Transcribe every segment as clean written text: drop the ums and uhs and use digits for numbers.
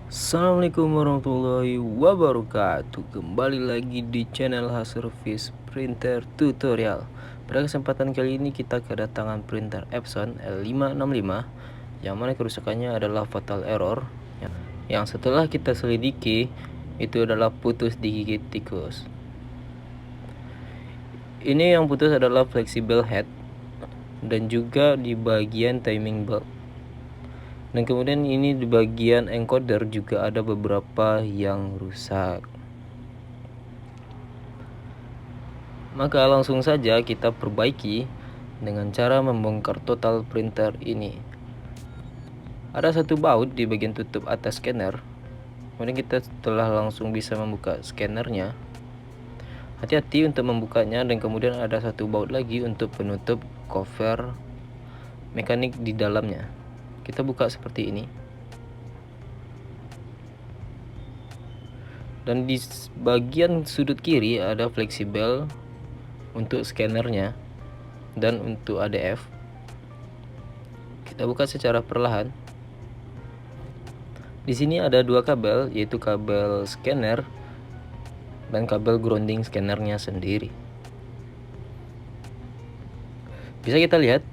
Assalamualaikum warahmatullahi wabarakatuh. Kembali lagi di channel Haservis Printer Tutorial. Pada kesempatan kali ini kita kedatangan printer Epson L565 yang mana kerusakannya adalah fatal error, yang setelah kita selidiki itu adalah putus digigit tikus. Ini yang putus adalah flexible head dan juga di bagian timing belt. Dan kemudian ini di bagian encoder juga ada beberapa yang rusak. Maka langsung saja kita perbaiki dengan cara membongkar total printer ini. Ada satu baut di bagian tutup atas scanner. Kemudian kita telah langsung bisa membuka scannernya. Hati-hati untuk membukanya, dan kemudian ada satu baut lagi untuk penutup cover mekanik di dalamnya. Kita buka seperti ini. Dan di bagian sudut kiri ada fleksibel untuk scannernya dan untuk ADF. Kita buka secara perlahan. Di sini ada dua kabel, yaitu kabel scanner dan kabel grounding scannernya sendiri. Bisa kita lihat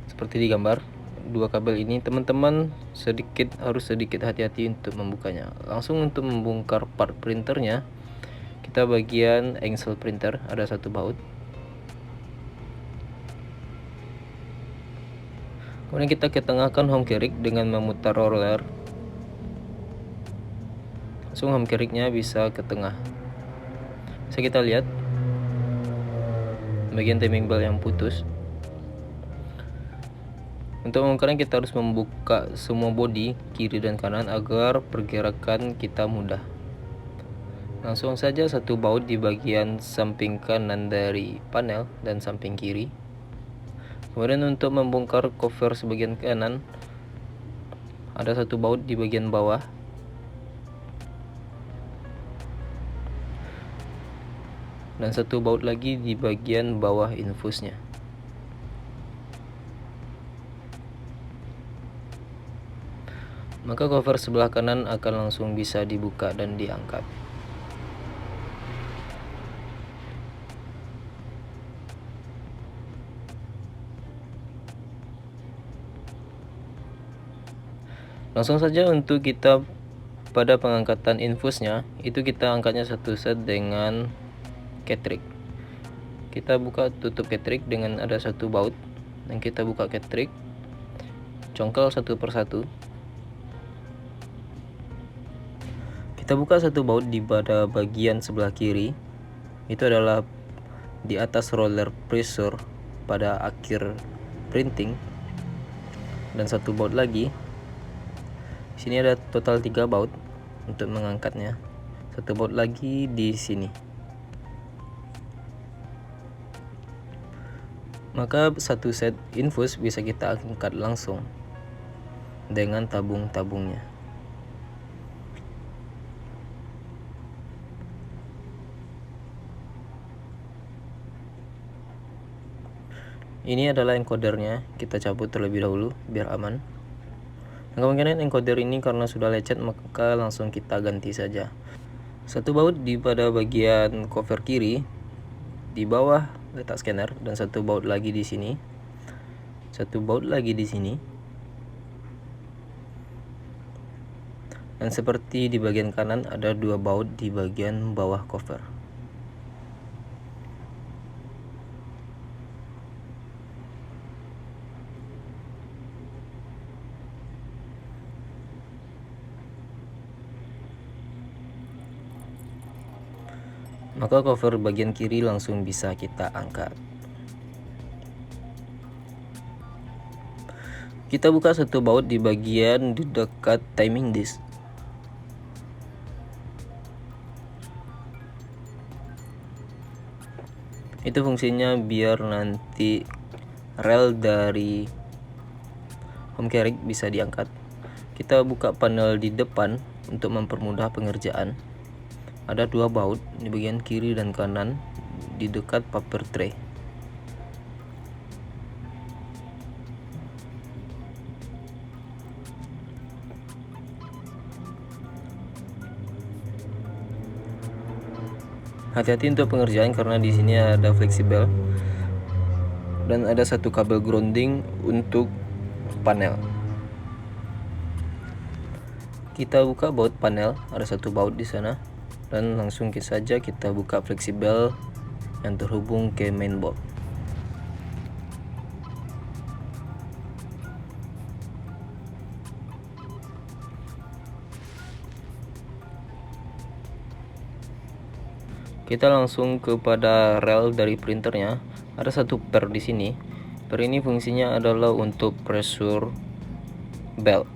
seperti di gambar, dua kabel ini teman-teman harus sedikit hati-hati untuk membukanya. Langsung untuk membongkar part printernya, kita bagian engsel printer ada satu baut. Kemudian kita ketengahkan home carriage dengan memutar roller. Langsung home carriage-nya bisa ke tengah. Bisa kita lihat bagian timing belt yang putus. Untuk membongkarnya kita harus membuka semua bodi kiri dan kanan agar pergerakan kita mudah. Langsung saja satu baut di bagian samping kanan dari panel dan samping kiri. Kemudian untuk membongkar cover sebagian kanan ada satu baut di bagian bawah. Dan satu baut lagi di bagian bawah infusnya. Maka cover sebelah kanan akan langsung bisa dibuka dan diangkat. Langsung saja untuk kita pada pengangkatan infusnya, itu kita angkatnya satu set dengan catrik. Kita buka tutup catrik dengan ada satu baut, dan kita buka catrik, congkel satu persatu. Kita buka satu baut di pada bagian sebelah kiri, itu adalah di atas roller pressure pada akhir printing, dan satu baut lagi. Sini ada total 3 baut untuk mengangkatnya. Satu baut lagi di sini. Maka satu set infus bisa kita angkat langsung dengan tabung-tabungnya. Ini adalah encodernya, kita cabut terlebih dahulu biar aman. Kemungkinan encoder ini karena sudah lecet, maka langsung kita ganti saja. Satu baut di pada bagian cover kiri di bawah letak scanner, dan satu baut lagi di sini. Satu baut lagi di sini. Dan seperti di bagian kanan ada dua baut di bagian bawah cover. Maka cover bagian kiri langsung bisa kita angkat. Kita buka satu baut di bagian di dekat timing disk. Itu fungsinya biar nanti rel dari home carriage bisa diangkat. Kita buka panel di depan untuk mempermudah pengerjaan. Ada dua baut di bagian kiri dan kanan di dekat paper tray. Hati-hati untuk pengerjaan karena di sini ada fleksibel dan ada satu kabel grounding untuk panel. Kita buka baut panel, ada satu baut di sana, dan langsung saja kita buka fleksibel yang terhubung ke mainboard. Kita langsung kepada rel dari printernya. Ada satu per di sini. Per ini fungsinya adalah untuk pressure belt.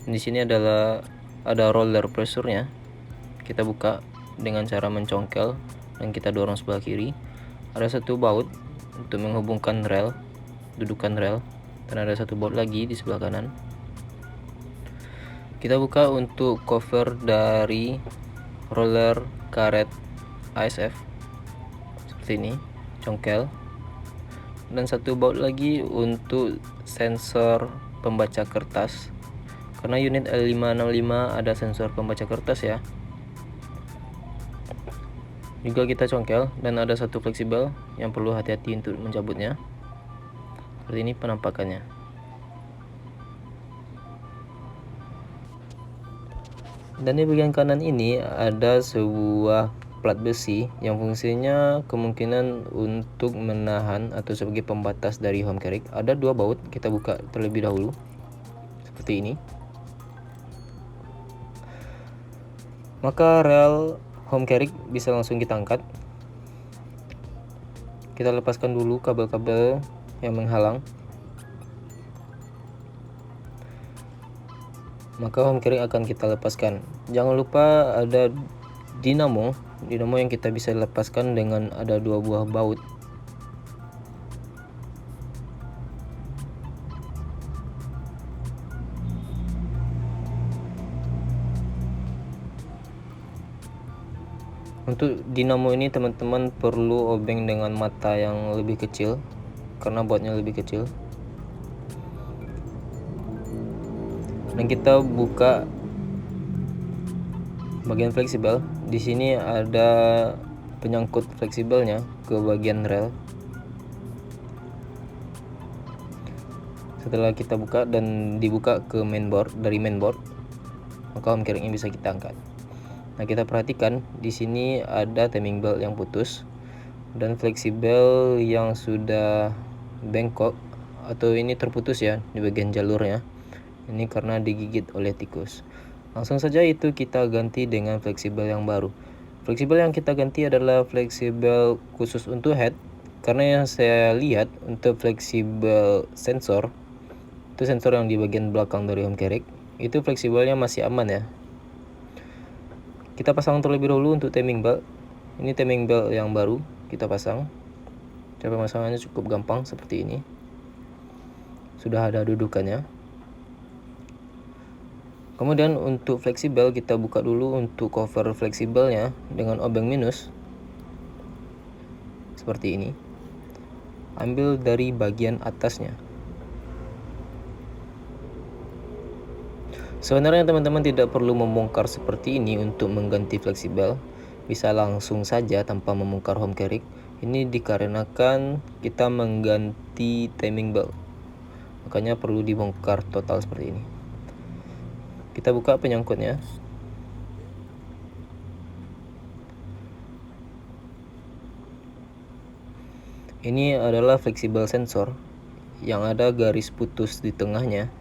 Di sini ada roller pressure-nya. Kita buka dengan cara mencongkel dan kita dorong sebelah kiri. Ada satu baut untuk menghubungkan rel, dudukan rel, dan ada satu baut lagi di sebelah kanan. Kita buka untuk cover dari roller karet ASF seperti ini, congkel, dan satu baut lagi untuk sensor pembaca kertas. Karena unit L565 ada sensor pembaca kertas ya. Juga kita congkel dan ada satu fleksibel yang perlu hati-hati untuk mencabutnya. Seperti ini penampakannya. Dan di bagian kanan ini ada sebuah plat besi yang fungsinya kemungkinan untuk menahan atau sebagai pembatas dari home carriage. Ada dua baut, kita buka terlebih dahulu seperti ini. Maka rel home carriage bisa langsung kita angkat. Kita lepaskan dulu kabel-kabel yang menghalang. Maka home carriage akan kita lepaskan. Jangan lupa ada dinamo yang kita bisa lepaskan dengan ada dua buah baut. Untuk dinamo ini teman-teman perlu obeng dengan mata yang lebih kecil karena bautnya lebih kecil. Dan kita buka bagian fleksibel. Di sini ada penyangkut fleksibelnya ke bagian rel. Setelah kita buka dan dibuka ke mainboard, dari mainboard, maka home carriage-nya bisa kita angkat. Nah, kita perhatikan di sini ada timing belt yang putus dan fleksibel yang sudah bengkok atau ini terputus ya di bagian jalurnya. Ini karena digigit oleh tikus. Langsung saja itu kita ganti dengan fleksibel yang baru. Fleksibel yang kita ganti adalah fleksibel khusus untuk head, karena yang saya lihat untuk fleksibel sensor, itu sensor yang di bagian belakang dari home carriage, itu fleksibelnya masih aman ya. Kita pasang terlebih dahulu untuk timing belt. Ini timing belt yang baru kita pasang. Cara pemasangannya cukup gampang seperti ini. Sudah ada dudukannya. Kemudian untuk fleksibel kita buka dulu untuk cover fleksibelnya dengan obeng minus. Seperti ini. Ambil dari bagian atasnya. Sebenarnya teman-teman tidak perlu membongkar seperti ini untuk mengganti fleksibel, bisa langsung saja tanpa membongkar home carriage. Ini dikarenakan kita mengganti timing belt, makanya perlu dibongkar total seperti ini. Kita buka penyangkutnya. Ini adalah fleksibel sensor yang ada garis putus di tengahnya.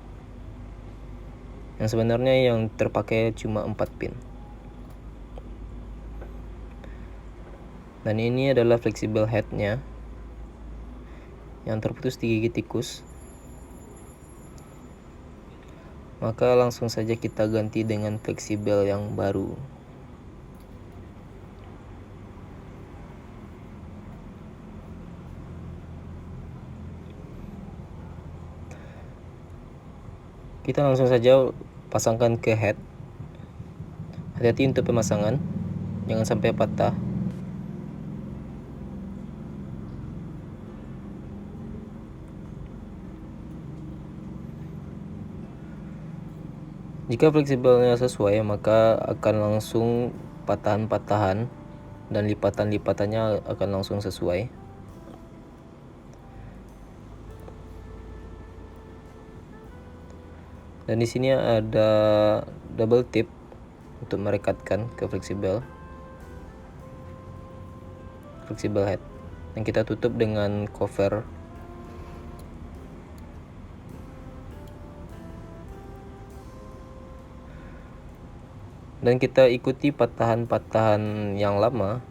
Yang sebenarnya yang terpakai cuma 4 pin. Dan ini adalah fleksibel headnya yang terputus digigit tikus. Maka langsung saja kita ganti dengan fleksibel yang baru. Kita langsung saja pasangkan ke head. Hati-hati untuk pemasangan, jangan sampai patah. Jika fleksibelnya sesuai, maka akan langsung patahan-patahan dan lipatan-lipatannya akan langsung sesuai. Dan di sini ada double tip untuk merekatkan ke fleksibel head, dan kita tutup dengan cover. Dan kita ikuti patahan-patahan yang lama.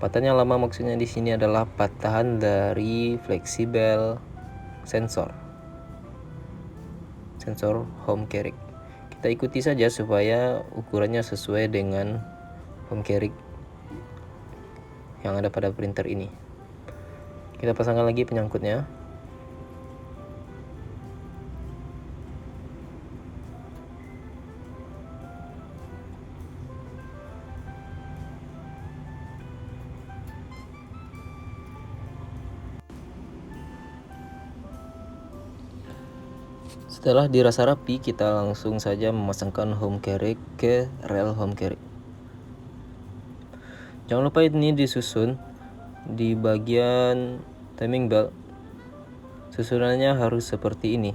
Patahan yang lama maksudnya di sini adalah patahan dari fleksibel sensor home carriage. Kita ikuti saja supaya ukurannya sesuai dengan home carriage yang ada pada printer ini. Kita pasangkan lagi penyangkutnya. Setelah dirasa rapi, kita langsung saja memasangkan home carriage ke rel home carriage. Jangan lupa ini disusun di bagian timing belt. Susunannya harus seperti ini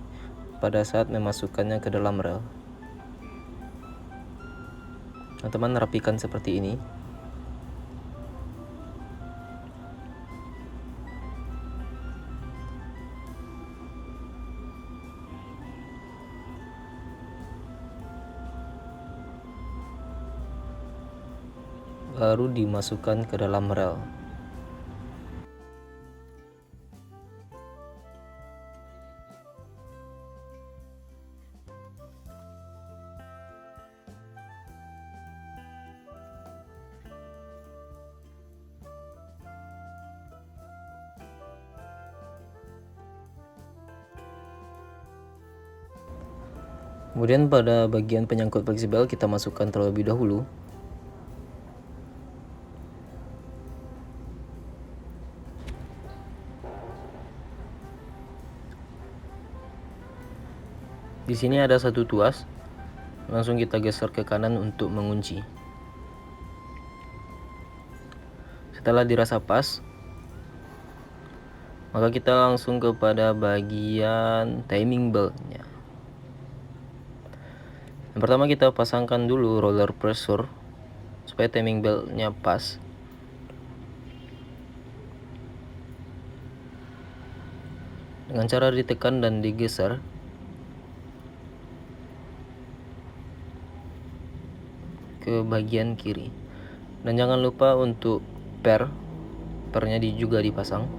pada saat memasukkannya ke dalam rel. Teman-teman rapikan seperti ini. Baru dimasukkan ke dalam rel. Kemudian pada bagian penyangkut fleksibel kita masukkan terlebih dahulu. Di sini ada satu tuas, langsung kita geser ke kanan untuk mengunci. Setelah dirasa pas, maka kita langsung kepada bagian timing belt-nya. Yang pertama kita pasangkan dulu roller pressure supaya timing belt-nya pas. Dengan cara ditekan dan digeser. Ke bagian kiri, dan jangan lupa untuk pernya juga dipasang.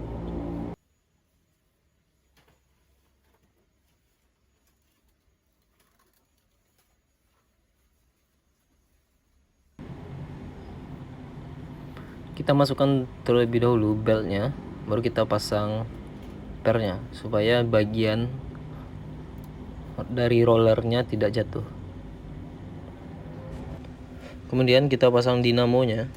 Kita masukkan terlebih dahulu beltnya, baru kita pasang pernya supaya bagian dari rollernya tidak jatuh. Kemudian kita pasang dinamonya.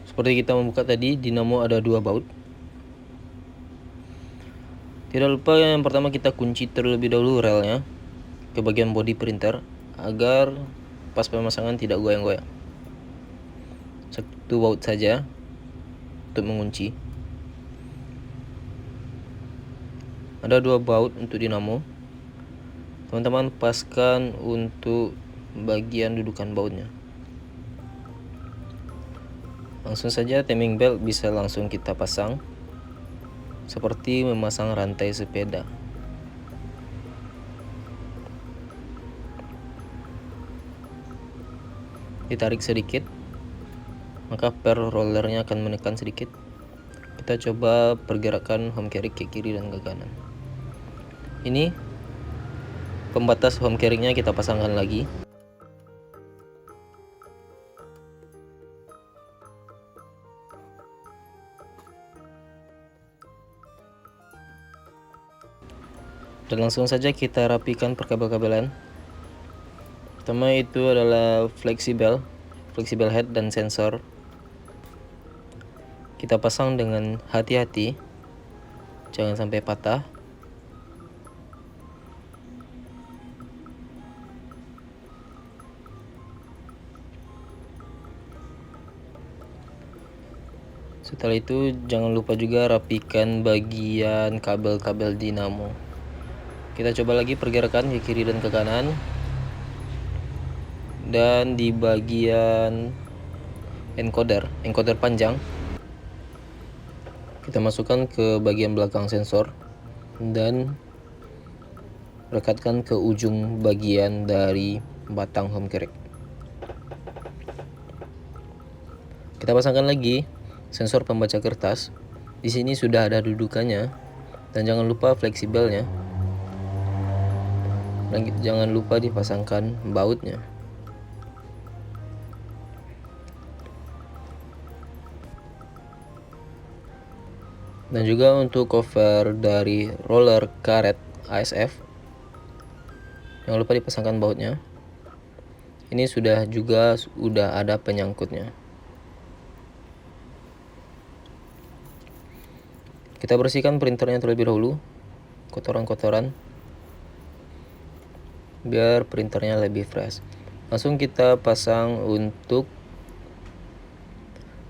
Seperti kita membuka tadi, dinamo ada 2 baut. Tidak lupa yang pertama kita kunci terlebih dahulu relnya ke bagian body printer agar pas pemasangan tidak goyang-goyang. 1 baut saja untuk mengunci. Ada 2 baut untuk dinamo. Teman-teman paskan untuk bagian dudukan bautnya. Langsung saja timing belt bisa langsung kita pasang seperti memasang rantai sepeda. Ditarik sedikit, maka per rollernya akan menekan sedikit. Kita coba pergerakan home carriage ke kiri dan ke kanan. Ini pembatas home carriage-nya kita pasangkan lagi. Dan langsung saja kita rapikan perkabel-kabelan. Pertama itu adalah fleksibel head dan sensor. Kita pasang dengan hati-hati, jangan sampai patah. Setelah itu jangan lupa juga rapikan bagian kabel-kabel dinamo. Kita coba lagi pergerakan ke kiri dan ke kanan. Dan di bagian encoder panjang, kita masukkan ke bagian belakang sensor dan rekatkan ke ujung bagian dari batang home crank. Kita pasangkan lagi sensor pembaca kertas. Di sini sudah ada dudukannya dan jangan lupa fleksibelnya. Dan jangan lupa dipasangkan bautnya. Dan juga untuk cover dari roller karet ASF, jangan lupa dipasangkan bautnya. Ini sudah ada penyangkutnya. Kita bersihkan printernya terlebih dahulu, kotoran-kotoran, biar printernya lebih fresh. Langsung kita pasang untuk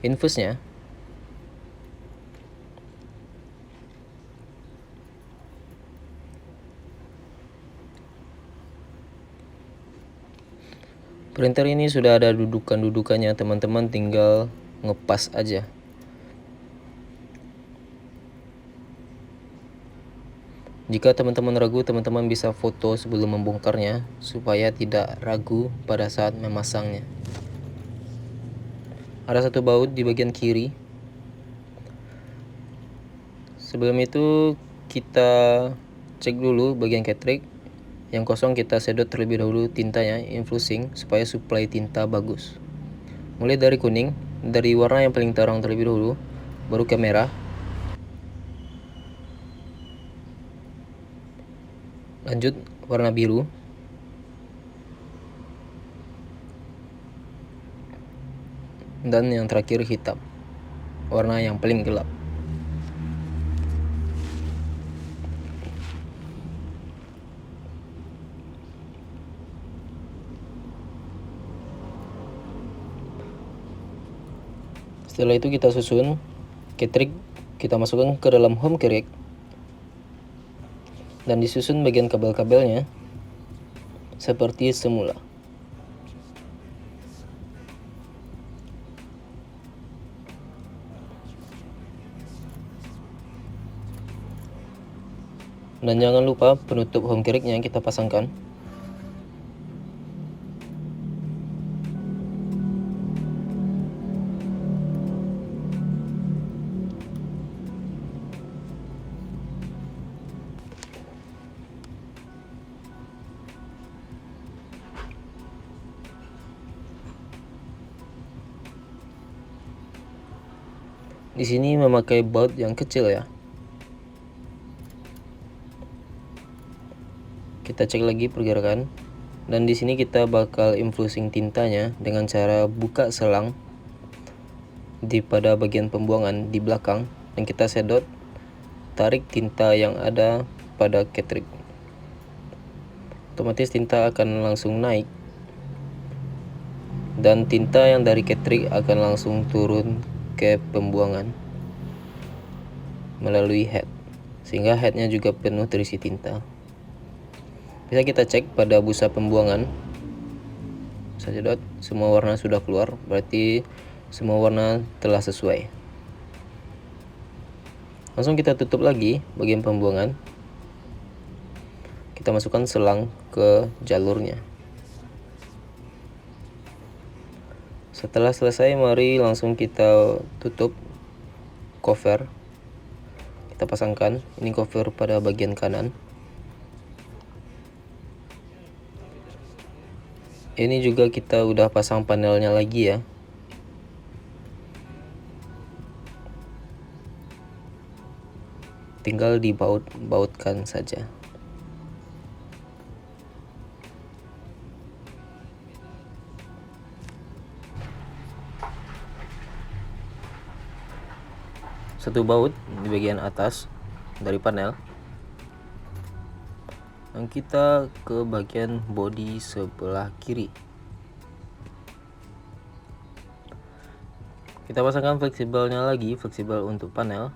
infusnya. Printer ini sudah ada dudukannya, teman-teman tinggal ngepas aja. Jika teman-teman ragu, teman-teman bisa foto sebelum membongkarnya supaya tidak ragu pada saat memasangnya. Ada satu baut di bagian kiri. Sebelum itu kita cek dulu bagian cartridge. Yang kosong kita sedot terlebih dahulu tintanya, infusing, supaya suplai tinta bagus. Mulai dari kuning, dari warna yang paling terang terlebih dahulu, baru ke merah. Lanjut warna biru. Dan yang terakhir hitam, warna yang paling gelap. Setelah itu kita susun cartridge, kita masukkan ke dalam home crank dan disusun bagian kabel-kabelnya seperti semula. Dan jangan lupa penutup home cranknya kita pasangkan. Di sini memakai baut yang kecil ya. Kita cek lagi pergerakan. Dan di sini kita bakal infusing tintanya dengan cara buka selang pada bagian pembuangan di belakang dan kita sedot, tarik tinta yang ada pada cartridge. Otomatis tinta akan langsung naik dan tinta yang dari cartridge akan langsung turun ke pembuangan melalui head, sehingga headnya juga penuh terisi tinta. Bisa kita cek pada busa pembuangan. Saya sedot, semua warna sudah keluar, berarti semua warna telah sesuai. Langsung kita tutup lagi bagian pembuangan. Kita masukkan selang ke jalurnya. Setelah selesai, mari langsung kita tutup cover. Kita pasangkan ini cover pada bagian kanan. Ini juga kita udah pasang panelnya lagi ya. Tinggal dibaut-bautkan saja. Satu baut di bagian atas dari panel. Dan kita ke bagian bodi sebelah kiri. Kita pasangkan fleksibelnya lagi, fleksibel untuk panel.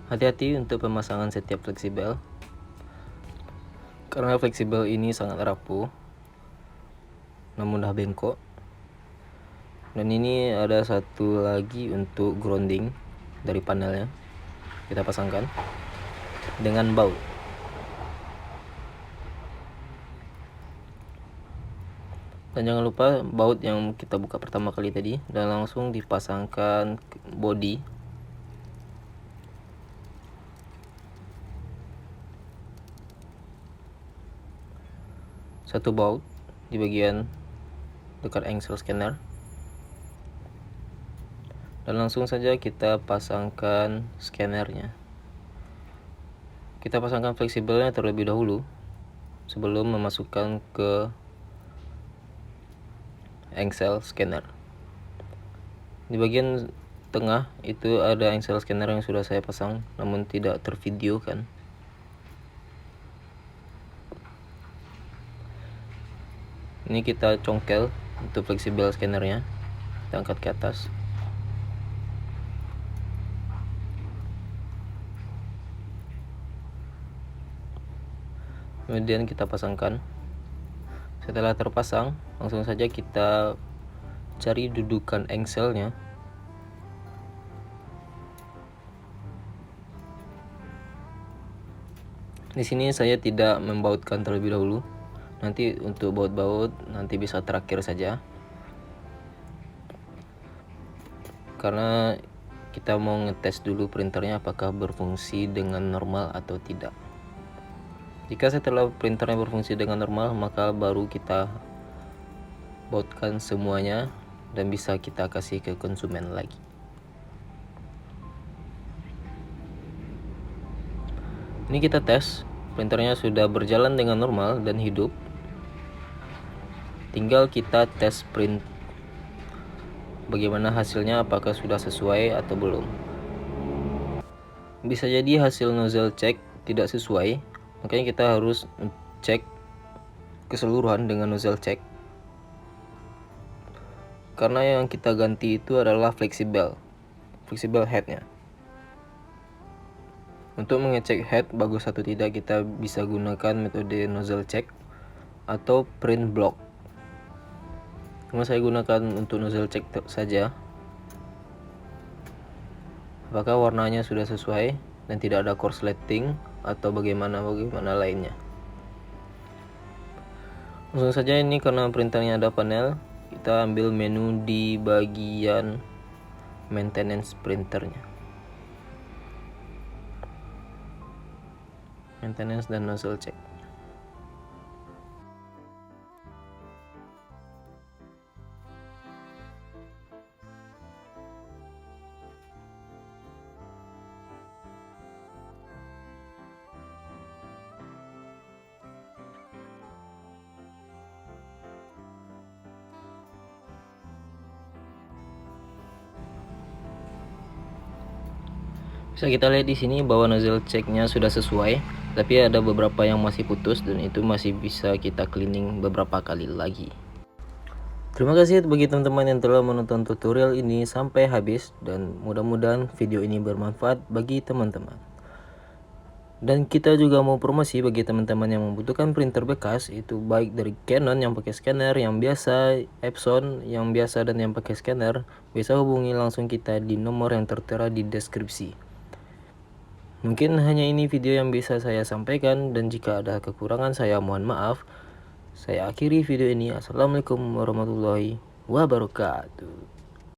Hati-hati untuk pemasangan setiap fleksibel, karena fleksibel ini sangat rapuh dan mudah bengkok. Dan ini ada satu lagi untuk grounding dari panelnya, kita pasangkan dengan baut. Dan jangan lupa baut yang kita buka pertama kali tadi, dan langsung dipasangkan bodi. Satu baut di bagian dekat engsel scanner. Dan langsung saja kita pasangkan scannernya. Kita pasangkan fleksibelnya terlebih dahulu sebelum memasukkan ke engsel scanner. Di bagian tengah itu ada engsel scanner yang sudah saya pasang namun tidak tervideokan. Ini kita congkel untuk fleksibel scannernya, kita angkat ke atas. Kemudian kita pasangkan. Setelah terpasang, langsung saja kita cari dudukan engselnya. Di sini saya tidak membautkan terlebih dahulu. Nanti untuk baut-baut nanti bisa terakhir saja. Karena kita mau ngetes dulu printernya apakah berfungsi dengan normal atau tidak. Jika setelah printernya berfungsi dengan normal, maka baru kita bautkan semuanya dan bisa kita kasih ke konsumen lagi. Ini kita tes, printernya sudah berjalan dengan normal dan hidup. Tinggal kita tes print bagaimana hasilnya, apakah sudah sesuai atau belum. Bisa jadi hasil nozzle check tidak sesuai, makanya kita harus cek keseluruhan dengan nozzle check. Karena yang kita ganti itu adalah fleksibel headnya. Untuk mengecek head bagus atau tidak, kita bisa gunakan metode nozzle check atau print block. Cuma saya gunakan untuk nozzle check saja, apakah warnanya sudah sesuai dan tidak ada korsleting atau bagaimana lainnya. Langsung saja, ini karena printernya ada panel, kita ambil menu di bagian maintenance printernya, maintenance dan nozzle check. Bisa kita lihat di sini bahwa nozzle checknya sudah sesuai, tapi ada beberapa yang masih putus dan itu masih bisa kita cleaning beberapa kali lagi. Terima kasih bagi teman-teman yang telah menonton tutorial ini sampai habis, dan mudah-mudahan video ini bermanfaat bagi teman-teman. Dan kita juga mau promosi bagi teman-teman yang membutuhkan printer bekas, itu baik dari Canon yang pakai scanner, yang biasa, Epson yang biasa, dan yang pakai scanner, bisa hubungi langsung kita di nomor yang tertera di deskripsi. Mungkin hanya ini video yang bisa saya sampaikan, dan jika ada kekurangan saya mohon maaf. Saya akhiri video ini. Assalamualaikum warahmatullahi wabarakatuh.